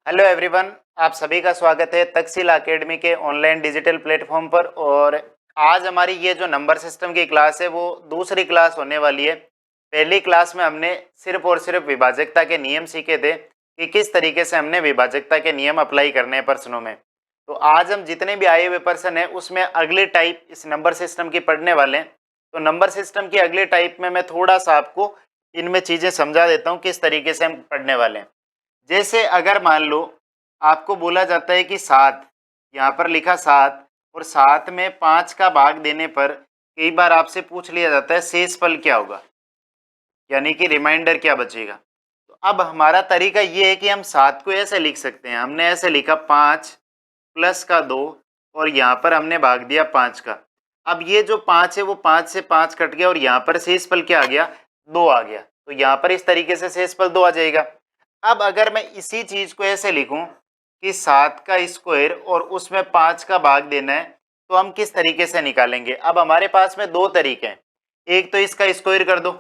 Hello everyone, आप सभी का स्वागत है तक्षशिला एकेडमी के ऑनलाइन डिजिटल प्लेटफॉर्म पर। और आज हमारी ये जो नंबर सिस्टम की क्लास है वो दूसरी क्लास होने वाली है। पहली क्लास में हमने सिर्फ और सिर्फ विभाजकता के नियम सीखे थे कि किस तरीके से हमने विभाजकता के नियम अप्लाई करने हैं प्रश्नों में। तो आज हम जितने भी आए हुए प्रश्न हैं उसमें अगले टाइप इस नंबर सिस्टम की पढ़ने वाले हैं। तो नंबर सिस्टम की अगले टाइप में मैं थोड़ा सा आपको इनमें चीज़ें समझा देता हूँ किस तरीके से हम पढ़ने वाले हैं। जैसे अगर मान लो आपको बोला जाता है कि 7, यहाँ पर लिखा 7 और 7 में 5 का भाग देने पर कई बार आपसे पूछ लिया जाता है शेषफल क्या होगा, यानी कि रिमाइंडर क्या बचेगा। तो अब हमारा तरीका ये है कि हम 7 को ऐसे लिख सकते हैं। हमने ऐसे लिखा 5 प्लस का 2 और यहाँ पर हमने भाग दिया 5 का। अब ये जो 5 है वो 5 से 5 कट गया और यहाँ पर शेषफल क्या आ गया, 2 आ गया। तो यहाँ पर इस तरीके से शेषफल 2 आ जाएगा। अब अगर मैं इसी चीज को ऐसे लिखूं कि 7 का स्क्वायर और उसमें 5 का भाग देना है, तो हम किस तरीके से निकालेंगे। अब हमारे पास में दो तरीके हैं। एक तो इसका स्क्वायर कर दो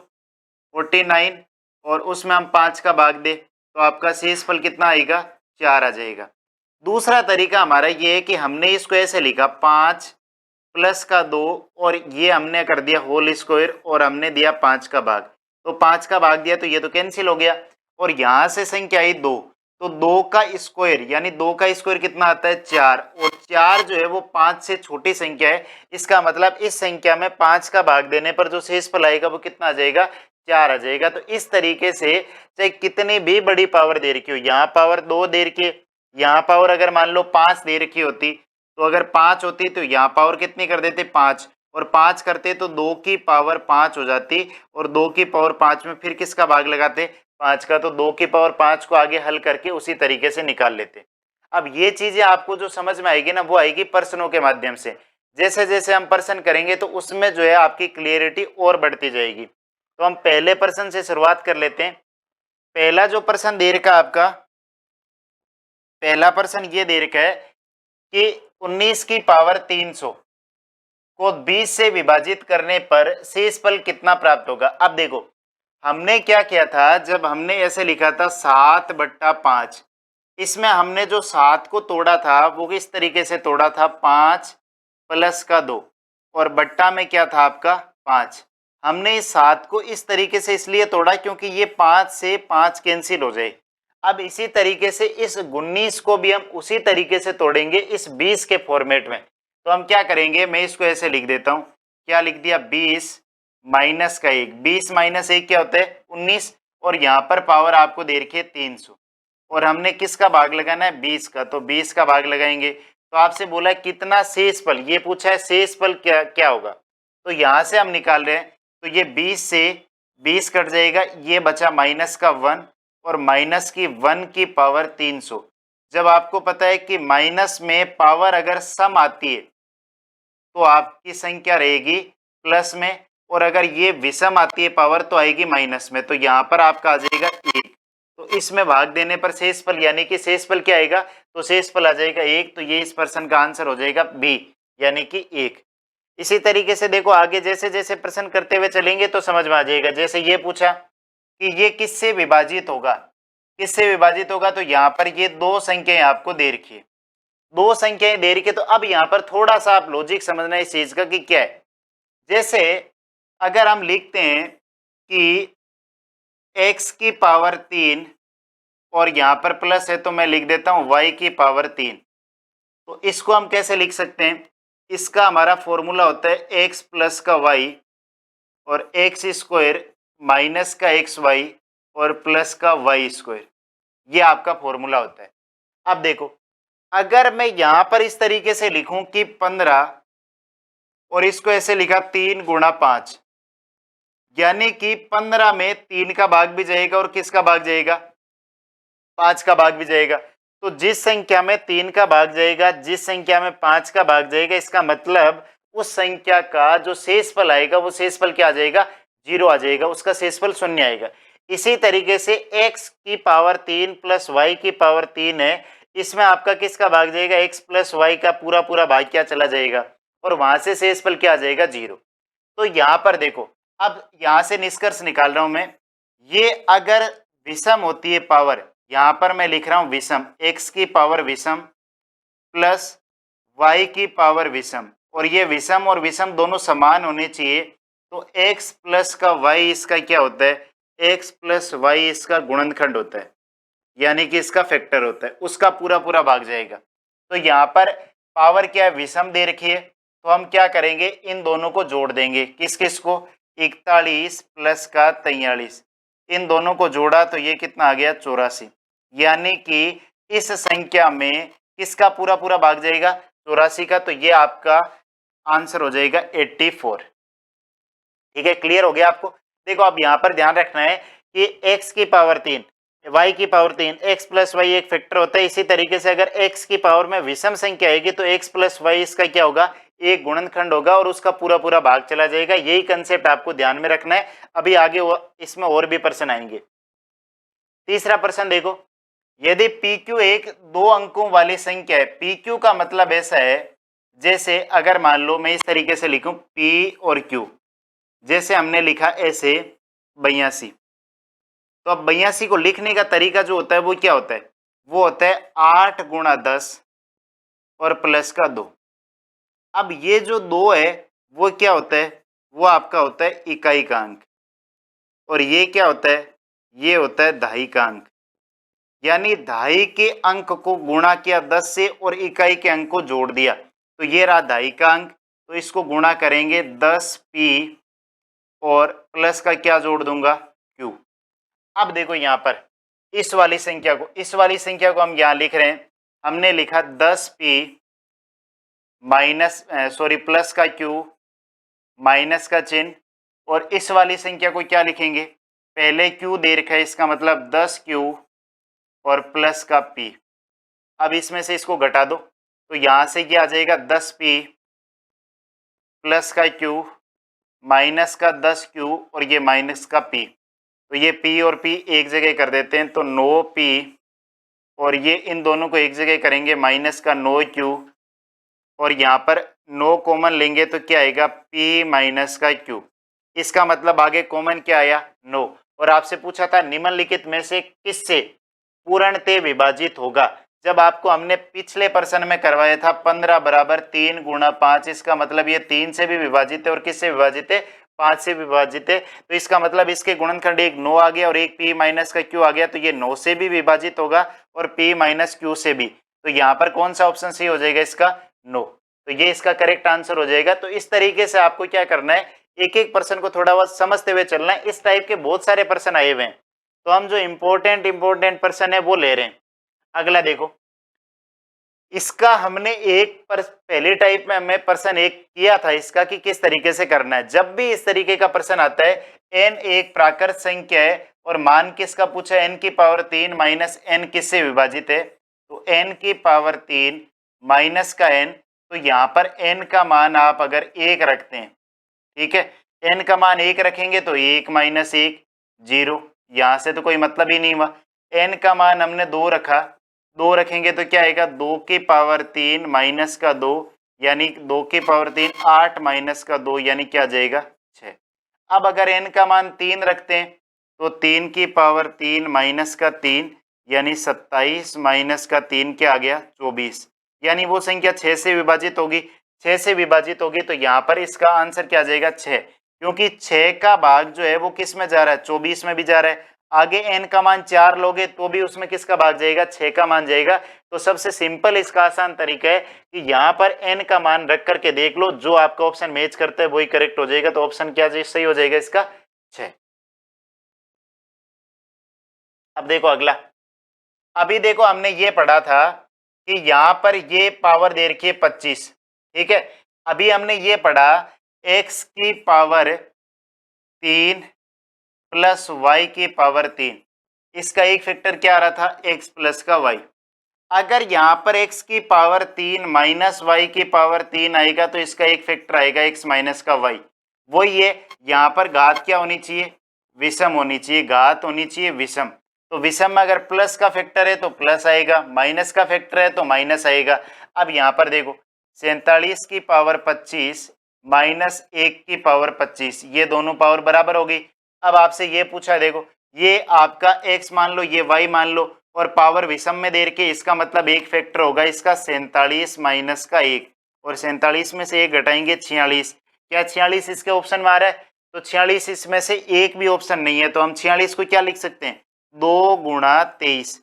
49 और उसमें हम 5 का भाग दे तो आपका शेषफल कितना आएगा, 4 आ जाएगा। दूसरा तरीका हमारा ये है कि हमने इसको ऐसे लिखा 5 प्लस का 2 और ये हमने कर दिया होल स्क्वायर और हमने दिया 5 का भाग। तो 5 का भाग दिया तो ये तो कैंसिल हो गया और यहां से संख्या आई 2, तो 2 का स्क्वायर यानी 2 का स्क्वायर कितना आता है, 4। और 4 जो है वो 5 से छोटी संख्या है। इसका मतलब इस संख्या में 5 का भाग देने पर जो शेषफल आएगा वो कितना आ जाएगा, 4 आ जाएगा। तो इस तरीके से चाहे कितनी भी बड़ी पावर दे रखी हो, यहाँ पावर 2 दे रखी है, यहाँ पावर अगर मान लो 5 दे रखी होती, तो अगर 5 होती तो यहाँ पावर कितनी कर देते, 5, और 5 करते तो 2 की पावर 5 हो जाती और 2 की पावर 5 में फिर किसका भाग लगाते, 5 का। तो 2 की पावर 5 को आगे हल करके उसी तरीके से निकाल लेते। अब ये चीजें आपको जो समझ में आएगी ना वो आएगी प्रश्नों के माध्यम से। जैसे जैसे हम प्रश्न करेंगे तो उसमें जो है आपकी क्लियरिटी और बढ़ती जाएगी। तो हम पहले प्रश्न से शुरुआत कर लेते हैं। पहला जो प्रश्न दे रखा आपका, पहला प्रश्न ये दे रखा है कि 19 की पावर 300 को 20 से विभाजित करने पर शेषफल कितना प्राप्त होगा। अब देखो हमने क्या किया था, जब हमने ऐसे लिखा था 7/5, इसमें हमने जो 7 को तोड़ा था वो किस तरीके से तोड़ा था, 5 प्लस का 2 और बट्टा में क्या था आपका 5। हमने इस 7 को इस तरीके से इसलिए तोड़ा क्योंकि ये 5 से 5 कैंसिल हो जाए। अब इसी तरीके से इस 19 को भी हम उसी तरीके से तोड़ेंगे इस 20 के फॉर्मेट में। तो हम क्या करेंगे, मैं इसको ऐसे लिख देता हूं, क्या लिख दिया, 20 माइनस का 1। 20 माइनस 1 क्या होता है, 19। और यहाँ पर पावर आपको दे रखी है 300 और हमने किसका भाग लगाना है, 20 का। तो 20 का भाग लगाएंगे। तो आपसे बोला है कितना शेषफल, ये पूछा है शेषफल क्या क्या होगा। तो यहां से हम निकाल रहे हैं, तो ये 20 से 20 कट जाएगा, ये बचा माइनस का 1 और माइनस की 1 की पावर 300। जब आपको पता है कि माइनस में पावर अगर सम आती है तो आपकी संख्या रहेगी प्लस में, और अगर ये विषम आती है पावर तो आएगी माइनस में। तो यहाँ पर आपका आ जाएगा 1। तो इसमें भाग देने पर शेषफल यानी कि शेषफल क्या आएगा, तो शेषफल आ जाएगा 1। तो ये इस प्रश्न का आंसर हो जाएगा बी यानी कि 1। इसी तरीके से देखो आगे जैसे जैसे प्रश्न करते हुए चलेंगे तो समझ में आ जाएगा। जैसे ये पूछा कि ये किससे विभाजित होगा, किससे विभाजित होगा, तो यहाँ पर ये दो संख्याएं आपको दे रखी है, दो संख्याएं दे रखी है। तो अब यहाँ पर थोड़ा सा आप लॉजिक समझना इस चीज का कि क्या है। जैसे अगर हम लिखते हैं कि x की पावर 3 और यहाँ पर प्लस है तो मैं लिख देता हूं y की पावर 3। तो इसको हम कैसे लिख सकते हैं, इसका हमारा फॉर्मूला होता है x प्लस का y और एक्स स्क्वायर माइनस का एक्स वाई और प्लस का वाई स्क्वायर, ये आपका फॉर्मूला होता है। अब देखो अगर मैं यहां पर इस तरीके से लिखूं कि 15 और इसको ऐसे लिखा 3 गुणा 5, यानी कि 15 में 3 का भाग भी जाएगा और किसका भाग जाएगा, 5 का भाग भी जाएगा। तो जिस संख्या में 3 का भाग जाएगा, जिस संख्या में 5 का भाग जाएगा, इसका मतलब उस संख्या का जो शेषफल आएगा वो शेषफल क्या आ जाएगा, 0 आ जाएगा, उसका शेषफल 0 आएगा। इसी तरीके से x की पावर 3 प्लस y की पावर 3 है, इसमें आपका किसका भाग जाएगा, x प्लस y का पूरा पूरा भाग क्या चला जाएगा और वहां से शेषफल क्या आ जाएगा, 0। तो यहाँ पर देखो अब यहाँ से निष्कर्ष निकाल रहा हूं मैं, ये अगर विषम होती है पावर यहाँ पर मैं लिख रहा हूँ विषम, x की पावर विषम प्लस y की पावर विषम, और ये विषम और विषम दोनों समान होने चाहिए। तो x प्लस का y इसका क्या होता है, x प्लस y इसका गुणनखंड होता है, यानी कि इसका फैक्टर होता है, उसका पूरा पूरा भाग जाएगा। तो यहाँ पर पावर क्या है, विषम दे रखी है, तो हम क्या करेंगे, इन दोनों को जोड़ देंगे। किस किस को, 41 प्लस का 43, इन दोनों को जोड़ा तो ये कितना आ गया, 84। यानी कि इस संख्या में किसका पूरा पूरा भाग जाएगा, 84 का, तो ये आपका आंसर हो जाएगा 84। ठीक है, क्लियर हो गया आपको। देखो अब यहाँ पर ध्यान रखना है कि x की पावर 3 y की पावर 3, x प्लस वाई एक फैक्टर होता है। इसी तरीके से अगर x की पावर में विषम संख्या आएगी तो x प्लस वाई इसका क्या होगा, एक गुणनखंड होगा और उसका पूरा पूरा भाग चला जाएगा। यही कंसेप्ट आपको ध्यान में रखना है। अभी आगे इसमें और भी प्रश्न आएंगे। तीसरा प्रश्न देखो, यदि PQ एक 2 अंकों वाली संख्या है, PQ का मतलब ऐसा है जैसे अगर मान लो मैं इस तरीके से लिखूं P और Q, जैसे हमने लिखा ऐसे 82, तो अब 82 को लिखने का तरीका जो होता है वो क्या होता है, वो होता है 8 गुणा 10 और प्लस का 2। अब ये जो 2 है वो क्या होता है, वो आपका होता है इकाई का अंक, और ये क्या होता है, ये होता है दहाई का अंक। यानी दहाई के अंक को गुणा किया 10 से और इकाई के अंक को जोड़ दिया, तो ये रहा दहाई का अंक। तो इसको गुणा करेंगे 10p और प्लस का क्या जोड़ दूंगा, q। अब देखो यहाँ पर इस वाली संख्या को हम यहाँ लिख रहे हैं, हमने लिखा 10p माइनस प्लस का q माइनस का चिन्ह, और इस वाली संख्या को क्या लिखेंगे, पहले q दे रखा है, इसका मतलब 10q और प्लस का p। अब इसमें से इसको घटा दो तो यहां से क्या आ जाएगा, 10p प्लस का q माइनस का 10q और ये माइनस का p। तो ये p और p एक जगह कर देते हैं, तो 9p और ये इन दोनों को एक जगह करेंगे माइनस का 9q, और यहाँ पर 9 कॉमन लेंगे तो क्या आएगा, p माइनस का q। इसका मतलब आगे कॉमन क्या आया, 9। और आपसे पूछा था निम्नलिखित में से किससे पूर्णतः विभाजित होगा। जब आपको हमने पिछले प्रश्न में करवाया था 15 बराबर 3 गुणा 5, इसका मतलब ये 3 से भी विभाजित है और किससे विभाजित है, 5 से विभाजित है। तो इसका मतलब इसके गुणनखंड एक 9 आ गया और एक p माइनस का q आ गया, तो ये 9 से भी विभाजित होगा और p माइनस q से भी। तो यहाँ पर कौन सा ऑप्शन सही हो जाएगा, इसका 9। तो ये इसका करेक्ट आंसर हो जाएगा। तो इस तरीके से आपको क्या करना है, एक एक प्रश्न को थोड़ा बहुत समझते हुए चलना है। इस टाइप के बहुत सारे प्रश्न आए हुए हैं, तो हम जो इंपॉर्टेंट प्रश्न है वो ले रहे हैं। अगला देखो, इसका हमने पहले टाइप में हमें प्रश्न एक किया था इसका कि किस तरीके से करना है। जब भी इस तरीके का प्रश्न आता है, n एक प्राकृत संख्या है और मान किसका पूछा है, n की पावर 3 माइनस n किससे विभाजित है, तो n की पावर 3 माइनस का n, तो यहाँ पर n का मान आप अगर 1 रखते हैं, ठीक है, n का मान 1 रखेंगे तो 1 माइनस 1 0, यहाँ से तो कोई मतलब ही नहीं हुआ। n का मान हमने 2 रखा, 2 रखेंगे तो क्या आएगा, 2 की पावर 3 माइनस का 2, यानी 2 की पावर 3 8 माइनस का 2, यानी क्या आ जाएगा 6। अब अगर n का मान 3 रखते हैं तो 3 की पावर 3 माइनस का 3, यानी 27 माइनस का 3 क्या आ गया, 24। यानी वो संख्या 6 से विभाजित होगी, 6 से विभाजित होगी, तो यहाँ पर इसका आंसर क्या आ जाएगा, 6। क्योंकि 6 का भाग जो है वो किस में जा रहा है, 24 में भी जा रहा है। आगे n का मान 4 लोगे तो भी उसमें किसका भाग जाएगा, 6 का मान जाएगा। तो सबसे सिंपल इसका आसान तरीका है कि यहाँ पर n का मान रख करके देख लो, जो आपका ऑप्शन मैच करता है वही करेक्ट हो जाएगा। तो ऑप्शन क्या सही हो जाएगा, इसका 6। अब देखो अगला, अभी देखो हमने ये पढ़ा था कि यहाँ पर ये पावर दे रखी है 25, ठीक है। अभी हमने ये पढ़ा x की पावर 3 प्लस y की पावर 3, इसका एक फैक्टर क्या आ रहा था, x प्लस का y। अगर यहाँ पर x की पावर 3 माइनस y की पावर 3 आएगा तो इसका एक फैक्टर आएगा x माइनस का y। वही है, यहाँ पर घात क्या होनी चाहिए, विषम होनी चाहिए, घात होनी चाहिए विषम। तो विषम में अगर प्लस का फैक्टर है तो प्लस आएगा, माइनस का फैक्टर है तो माइनस आएगा। अब यहाँ पर देखो 47 की पावर 25 माइनस 1 की पावर 25, ये दोनों पावर बराबर होगी। अब आपसे ये पूछा, देखो ये आपका x मान लो, ये y मान लो, और पावर विषम में दे रखी, इसका मतलब एक फैक्टर होगा इसका 47 माइनस का 1, और 47 में से 1 घटाएंगे 46। क्या 46 इसके ऑप्शन में आ रहा है? तो 46 इसमें से एक भी ऑप्शन नहीं है, तो हम 46 को क्या लिख सकते हैं? 2 गुणा 23,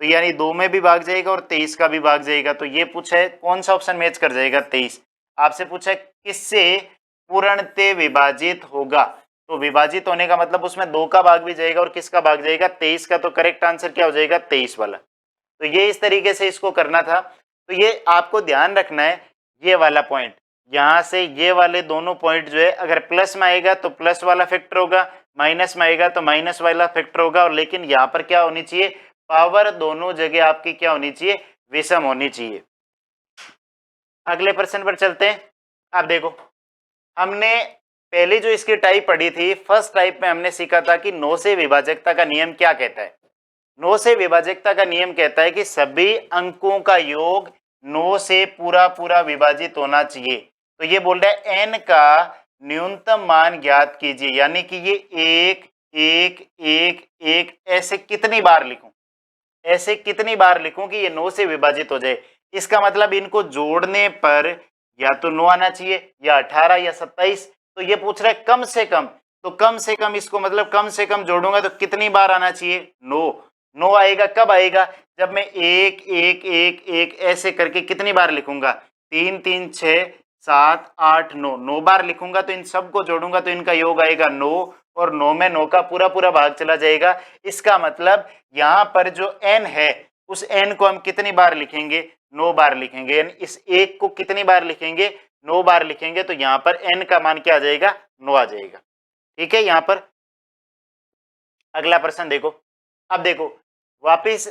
तो यानी 2 में भी भाग जाएगा और 23 का भी भाग जाएगा। तो ये पूछा है कौन सा ऑप्शन मैच कर जाएगा? 23। आपसे पूछा है किससे पूर्णतः विभाजित होगा, तो विभाजित होने का मतलब उसमें 2 का भाग भी जाएगा और किसका भाग जाएगा? 23 का। तो करेक्ट आंसर क्या हो जाएगा? 23 वाला। तो ये इस तरीके से इसको करना था। तो ये आपको ध्यान रखना है, ये वाला पॉइंट, यहां से ये वाले दोनों पॉइंट जो है, अगर प्लस में आएगा तो प्लस वाला फैक्टर होगा, माइनस में आएगा तो माइनस वाला फैक्टर होगा, और लेकिन यहाँ पर क्या होनी चाहिए? पावर दोनों जगह आपकी क्या होनी चाहिए? विषम होनी चाहिए। अगले प्रश्न पर चलते हैं। अब देखो, हमने पहले जो इसकी टाइप पढ़ी थी, फर्स्ट टाइप में हमने सीखा था कि 9 से विभाजकता का नियम क्या कहता है। 9 से विभाजकता का नियम कहता है कि सभी अंकों का योग 9 से पूरा पूरा विभाजित होना चाहिए। तो ये बोल रहा है n का न्यूनतम मान ज्ञात कीजिए, यानी कि ये 1 1 1 1 ऐसे कितनी बार लिखूं, ऐसे कितनी बार लिखूं कि ये 9 से विभाजित हो जाए। इसका मतलब इनको जोड़ने पर या तो 9 आना चाहिए या 18 या 27। तो ये पूछ रहा है कम से कम, तो कम से कम इसको मतलब कम से कम जोड़ूंगा तो कितनी बार आना चाहिए? 9। 9 आएगा कब आएगा? जब मैं 1 1 1 1 ऐसे करके कितनी बार लिखूंगा? 3 3 6 7 8 9, 9 बार लिखूंगा। तो इन सबको जोड़ूंगा तो इनका योग आएगा 9, और 9 में 9 का पूरा पूरा भाग चला जाएगा। इसका मतलब यहाँ पर जो n है, उस n को हम कितनी बार लिखेंगे? 9 बार लिखेंगे। यानी इस 1 को कितनी बार लिखेंगे? 9 बार लिखेंगे। तो यहाँ पर n का मान क्या आ जाएगा? 9 आ जाएगा। ठीक है। यहाँ पर अगला प्रश्न देखो। अब देखो वापिस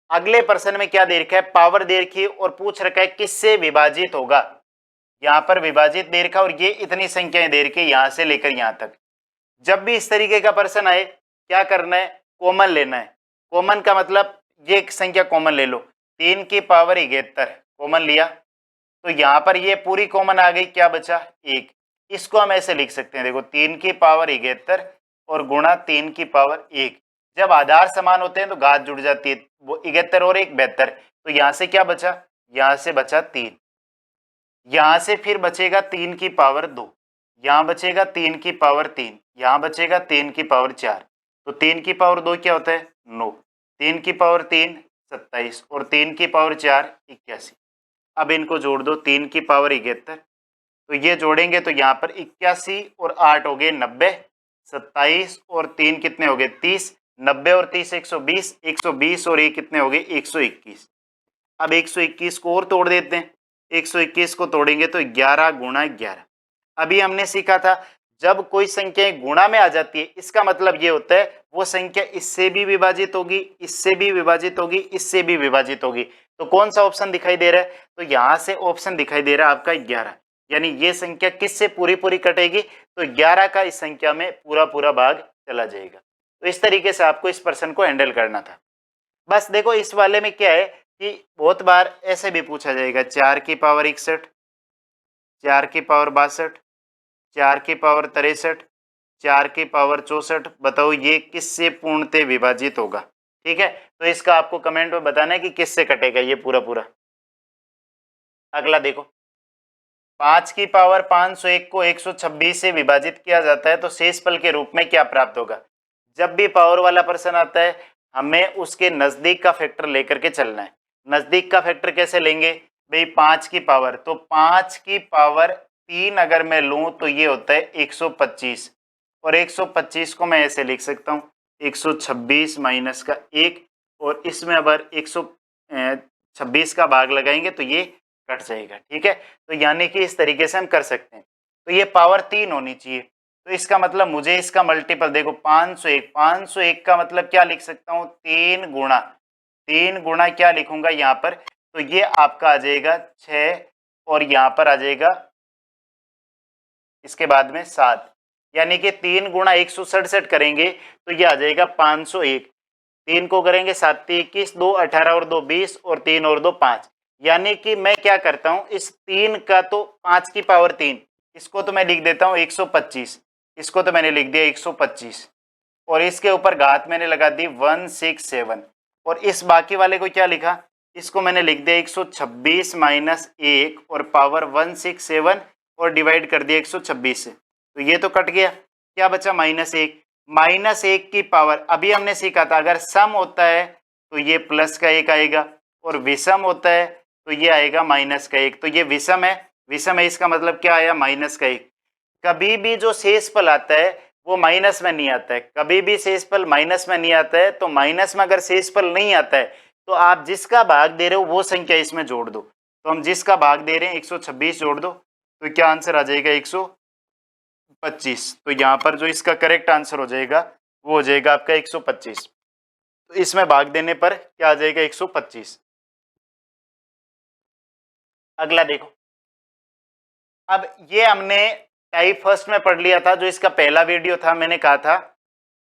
अगले प्रश्न में क्या दे रखा है? पावर दे रखी है और पूछ रखा है किससे विभाजित होगा। यहाँ पर विभाजित दे रखा और ये इतनी संख्याएं दे रखी, यहां से लेकर यहां तक। जब भी इस तरीके का प्रश्न आए, क्या करना है? कॉमन लेना है। कॉमन का मतलब ये एक संख्या कॉमन ले लो, 3 की पावर 71 कॉमन लिया, तो यहां पर ये पूरी कॉमन आ गई, क्या बचा? 1। इसको हम ऐसे लिख सकते हैं, देखो 3 की पावर 71 और गुणा 3 की पावर 1। जब आधार समान होते हैं तो घात जुड़ जाती है, वो 71 और 1 72। तो यहां से क्या बचा? यहां से बचा 3। यहां से फिर बचेगा 3 की पावर 2, यहां बचेगा 3 की पावर 3, यहां बचेगा 3 की पावर 4। तो 3 की पावर 2 क्या होता है? 9। 3 की पावर 3 27 और 3 की पावर 4 81। अब इनको जोड़ दो, 3 की पावर 71, तो ये जोड़ेंगे तो यहाँ पर 81 और 8 हो गए 90, 27 और 3 कितने हो गए? 30, 90 और 30 120, 120 और ये कितने हो गए? 121। अब 121 को और तोड़ देते हैं, 121 को तोड़ेंगे तो 11 गुणा 11। अभी हमने सीखा था जब कोई संख्या गुणा में आ जाती है, इसका मतलब ये होता है वो संख्या इससे भी विभाजित होगी, इससे भी विभाजित होगी, इससे भी विभाजित होगी। तो कौन सा ऑप्शन दिखाई दे रहा है? तो यहां से ऑप्शन दिखाई दे रहा है आपका 11, यानी ये संख्या किससे पूरी पूरी कटेगी? तो 11 का इस संख्या में पूरा पूरा भाग चला जाएगा। तो इस तरीके से आपको इस प्रश्न को हैंडल करना था। बस देखो इस वाले में क्या है कि बहुत बार ऐसे भी पूछा जाएगा, 4 की पावर 61, 4 की पावर 62, 4 की पावर 63, 4 की पावर 64, बताओ ये किससे पूर्णतः विभाजित होगा? ठीक है, तो इसका आपको कमेंट में बताना है कि किससे कटेगा ये पूरा पूरा। अगला देखो, 5 की पावर 501 को 126 से विभाजित किया जाता है तो शेषफल के रूप में क्या प्राप्त होगा? जब भी पावर वाला प्रश्न आता है हमें उसके नजदीक का फैक्टर लेकर के चलना है। नजदीक का फैक्टर कैसे लेंगे भाई? 5 की पावर, तो 5 की पावर 3 अगर मैं लूं तो ये होता है 125, और 125 को मैं ऐसे लिख सकता हूँ 126 माइनस का 1, और इसमें अगर 126 का भाग लगाएंगे तो ये कट जाएगा। ठीक है, तो यानी कि इस तरीके से हम कर सकते हैं। तो ये पावर 3 होनी चाहिए, तो इसका मतलब मुझे इसका मल्टीपल देखो 501, 501 का मतलब क्या लिख सकता हूँ? 3 गुणा क्या लिखूंगा यहाँ पर? तो ये आपका आ जाएगा 6, और यहाँ पर आ जाएगा इसके बाद में 7, यानी कि 3 गुणा 167 करेंगे तो ये आ जाएगा 501। 3 को करेंगे 7 21, 2 18 और 2 20, और 3 और 2 5, यानी कि मैं क्या करता हूं इस 3 का तो 5 की पावर 3, इसको तो मैं लिख देता हूं 125, इसको तो मैंने लिख दिया 125, और इसके ऊपर घात मैंने लगा दी 167, और इस बाकी वाले को क्या लिखा, इसको मैंने लिख दिया 126 माइनस 1 और पावर 167 और डिवाइड कर दिया 126 से, तो ये तो कट गया, क्या बचा -1। -1 की पावर, अभी हमने सीखा था अगर सम होता है तो ये प्लस का 1 आएगा और विषम होता है तो ये आएगा माइनस का 1, तो ये विषम है, विषम है इसका मतलब क्या आया, माइनस का 1। कभी भी जो शेषफल आता है वो माइनस में नहीं आता है, कभी भी शेषफल माइनस में नहीं आता है, तो माइनस में अगर शेषफल नहीं आता है तो आप जिसका भाग दे रहे हो वो संख्या इसमें जोड़ दो, तो हम जिसका भाग दे रहे हैं 126 जोड़ दो, तो क्या आंसर आ जाएगा 125। तो यहाँ पर जो इसका करेक्ट आंसर हो जाएगा वो हो जाएगा आपका 125, तो इसमें भाग देने पर क्या आ जाएगा 125। अगला देखो, अब ये हमने टाइप फर्स्ट में पढ़ लिया था, जो इसका पहला वीडियो था, मैंने कहा था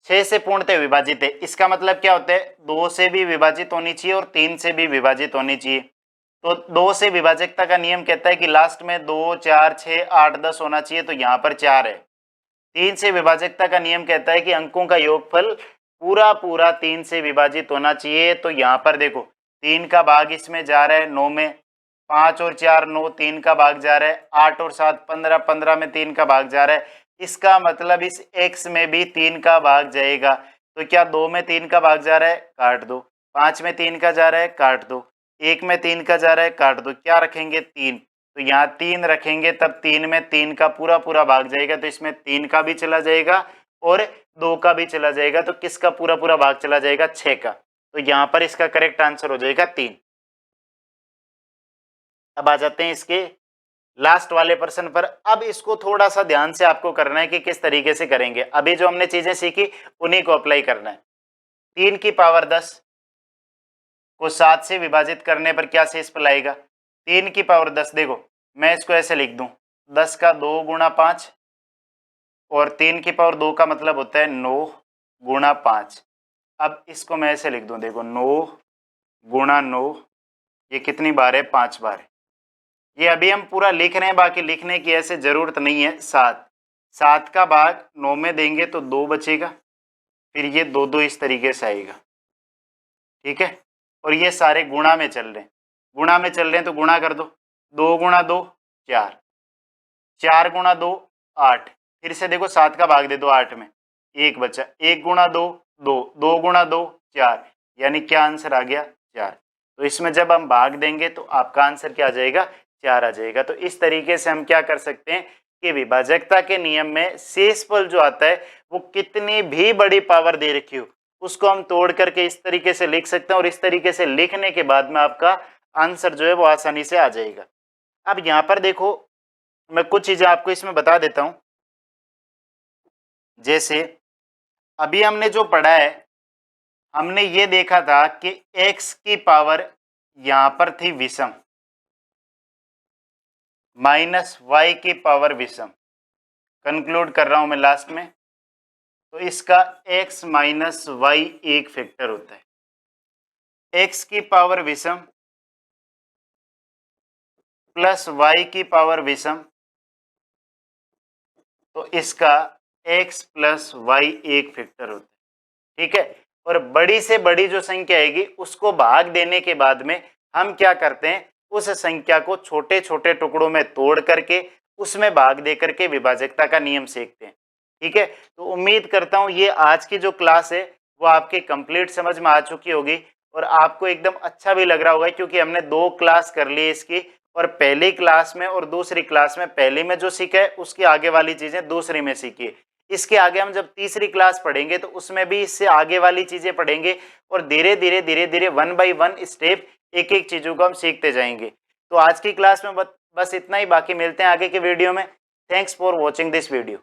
6 से पूर्णतः विभाजित है, इसका मतलब क्या होता है, 2 से भी विभाजित होनी चाहिए और 3 से भी विभाजित होनी चाहिए। तो 2 से विभाजकता का नियम कहता है कि लास्ट में 2, 4, 6, 8, 10 होना चाहिए, तो यहाँ पर 4 है। 3 से विभाजकता का नियम कहता है कि अंकों का योगफल पूरा पूरा 3 से विभाजित होना चाहिए, तो यहाँ पर देखो 3 का भाग इसमें जा रहा है 9 में, 5 और 4 9, 3 का भाग जा रहा है, 8 और 7 15, 15 में 3 का भाग जा रहा है, इसका मतलब इस x में भी 3 का भाग जाएगा, तो क्या 2 में 3 का भाग जा रहा है, काट दो, 5 में 3 का जा रहा है, काट दो, 1 में 3 का जा रहा है, काट दो, क्या रखेंगे 3, तो यहाँ 3 रखेंगे तब 3 में 3 का पूरा पूरा भाग जाएगा, तो इसमें 3 का भी चला जाएगा और 2 का भी चला जाएगा, तो किसका पूरा पूरा भाग चला जाएगा, 6 का, तो यहाँ पर इसका करेक्ट आंसर हो जाएगा 3। अब आ जाते हैं इसके लास्ट वाले प्रश्न पर। अब इसको थोड़ा सा ध्यान से आपको करना है कि किस तरीके से करेंगे, अभी जो हमने चीजें सीखी उन्हीं को अप्लाई करना है। 3 की पावर 10 को 7 से विभाजित करने पर क्या शेषफल आएगा, 3 की पावर 10, देखो मैं इसको ऐसे लिख दूं, 10 का 2 गुणा 5 और 3 की पावर 2 का मतलब होता है 9 गुणा 5। अब इसको मैं ऐसे लिख दूं, देखो 9 गुणा 9, ये कितनी बार है, 5 बार है। ये अभी हम पूरा लिख रहे हैं, बाकी लिखने की ऐसे जरूरत नहीं है। 7 का भाग 9 में देंगे तो 2 बचेगा, फिर ये 2 2 इस तरीके से आएगा, ठीक है, और ये सारे गुणा में चल रहे हैं, गुणा में चल रहे हैं तो गुणा कर दो, 2 गुणा 2 4, 4 गुणा 2 8, फिर से देखो 7 का भाग दे दो 8 में, 1 बचा, 1 गुणा 2 2, 2 गुणा 2 4, यानी क्या आंसर आ गया 4। तो इसमें जब हम भाग देंगे तो आपका आंसर क्या आ जाएगा, 4 आ जाएगा। तो इस तरीके से हम क्या कर सकते हैं कि विभाजकता के नियम में शेषफल जो आता है वो कितनी भी बड़ी पावर दे रखी हो उसको हम तोड़ करके इस तरीके से लिख सकते हैं, और इस तरीके से लिखने के बाद में आपका आंसर जो है वो आसानी से आ जाएगा। अब यहाँ पर देखो मैं कुछ चीजें आपको इसमें बता देता हूं, जैसे अभी हमने जो पढ़ा है, हमने ये देखा था कि x की पावर यहां पर थी विषम माइनस y की पावर विषम, कंक्लूड कर रहा हूं मैं लास्ट में, तो इसका x माइनस वाई एक फैक्टर होता है, x की पावर विषम प्लस y की पावर विषम, तो इसका x प्लस वाई एक फैक्टर होता है, ठीक है। और बड़ी से बड़ी जो संख्या आएगी उसको भाग देने के बाद में हम क्या करते हैं, उस संख्या को छोटे छोटे टुकड़ों में तोड़ करके उसमें भाग दे करके विभाजकता का नियम सीखते हैं, ठीक है। तो उम्मीद करता हूं ये आज की जो क्लास है वो आपकी कंप्लीट समझ में आ चुकी होगी और आपको एकदम अच्छा भी लग रहा होगा, क्योंकि हमने 2 क्लास कर ली इसकी, और पहली क्लास में और दूसरी क्लास में पहली में जो सीखा है उसकी आगे वाली चीजें दूसरी में सीखी। इसके आगे हम जब तीसरी क्लास पढ़ेंगे तो उसमें भी इससे आगे वाली चीजें पढ़ेंगे और धीरे धीरे 1 बाय 1 स्टेप एक एक चीजों को हम सीखते जाएंगे। तो आज की क्लास में बस इतना ही, बाकी मिलते हैं आगे के वीडियो में। Thanks for watching this video.